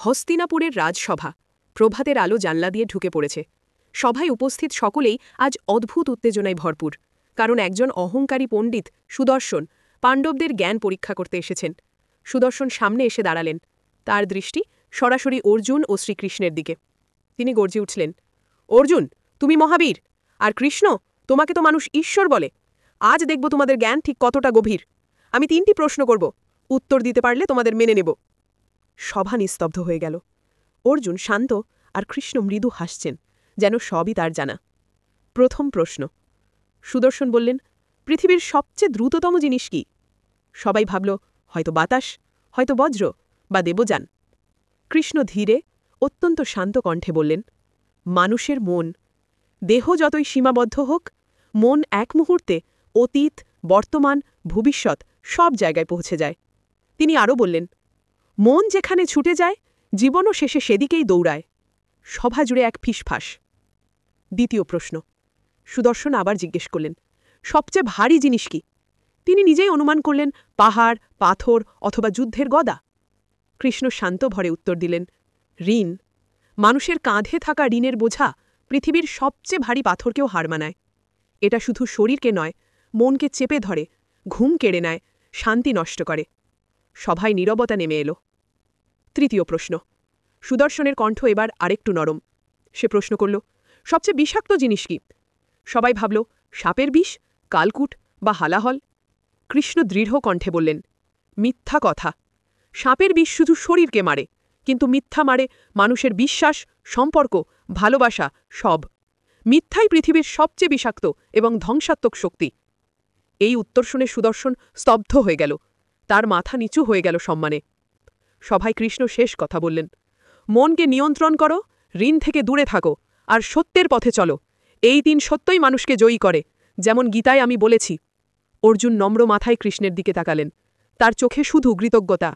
হস্তিনাপুরের রাজসভা প্রভাতের আলো জানলা দিয়ে ঢুকে পড়েছে। সভায় উপস্থিত সকলেই আজ অদ্ভুত উত্তেজনায় ভরপুর, কারণ একজন অহংকারী পণ্ডিত সুদর্শন পাণ্ডবদের জ্ঞান পরীক্ষা করতে এসেছেন। সুদর্শন সামনে এসে দাঁড়ালেন, তার দৃষ্টি সরাসরি অর্জুন ও শ্রীকৃষ্ণের দিকে। তিনি গর্জে উঠলেন, অর্জুন, তুমি মহাবীর, আর কৃষ্ণ, তোমাকে তো মানুষ ঈশ্বর বলে। আজ দেখব তোমাদের জ্ঞান ঠিক কতটা গভীর। আমি 3টি প্রশ্ন করব, উত্তর দিতে পারলে তোমাদের মেনে নেব। সভা নিস্তব্ধ হয়ে গেল। অর্জুন শান্ত আর কৃষ্ণ মৃদু হাসছেন, যেন সবই তার জানা। প্রথম প্রশ্ন। সুদর্শন বললেন, পৃথিবীর সবচেয়ে দ্রুততম জিনিস কি? সবাই ভাবল, হয়তো বাতাস, হয়তো বজ্র বা দেবযান। কৃষ্ণ ধীরে, অত্যন্ত শান্ত কণ্ঠে বললেন, মানুষের মন। দেহ যতই সীমাবদ্ধ হোক, মন এক মুহূর্তে অতীত, বর্তমান, ভবিষ্যৎ সব জায়গায় পৌঁছে যায়। তিনি আরও বললেন, মন যেখানে ছুটে যায়, জীবনও শেষে সেদিকেই দৌড়ায়। সভা জুড়ে এক ফিসফাস। দ্বিতীয় প্রশ্ন। সুদর্শন আবার জিজ্ঞেস করলেন, সবচেয়ে ভারী জিনিস কি? তিনি নিজেই অনুমান করলেন, পাহাড়, পাথর অথবা যুদ্ধের গদা। কৃষ্ণ শান্ত ভরে উত্তর দিলেন, ঋণ। মানুষের কাঁধে থাকা ঋণের বোঝা পৃথিবীর সবচেয়ে ভারী পাথরকেও হার মানায়। এটা শুধু শরীরকে নয়, মনকে চেপে ধরে, ঘুম কেড়ে নেয়, শান্তি নষ্ট করে। সভায় নীরবতা নেমে এলো। তৃতীয় প্রশ্ন। সুদর্শনের কণ্ঠ এবার আরেকটু নরম। সে প্রশ্ন করল, সবচেয়ে বিষাক্ত জিনিস কি? সবাই ভাবল, সাপের বিষ, কালকুট বা হালাহল। কৃষ্ণ দৃঢ় কণ্ঠে বললেন, মিথ্যা কথা। সাপের বিষ শুধু শরীরকে মারে, কিন্তু মিথ্যা মারে মানুষের বিশ্বাস, সম্পর্ক, ভালোবাসা সব। মিথ্যাই পৃথিবীর সবচেয়ে বিষাক্ত এবং ধ্বংসাত্মক শক্তি। এই উত্তর শুনে সুদর্শন স্তব্ধ হয়ে গেল, তার মাথা নিচু হয়ে গেল সম্মানে। সভায় কৃষ্ণ শেষ কথা বললেন, মনকে নিয়ন্ত্রণ করো, ঋণ থেকে দূরে থাকো, আর সত্যের পথে চলো। এই 3 সত্যই মানুষকে জয়ী করে, যেমন গীতায় আমি বলেছি। অর্জুন নম্র মাথায় কৃষ্ণের দিকে তাকালেন, তার চোখে শুধু কৃতজ্ঞতা।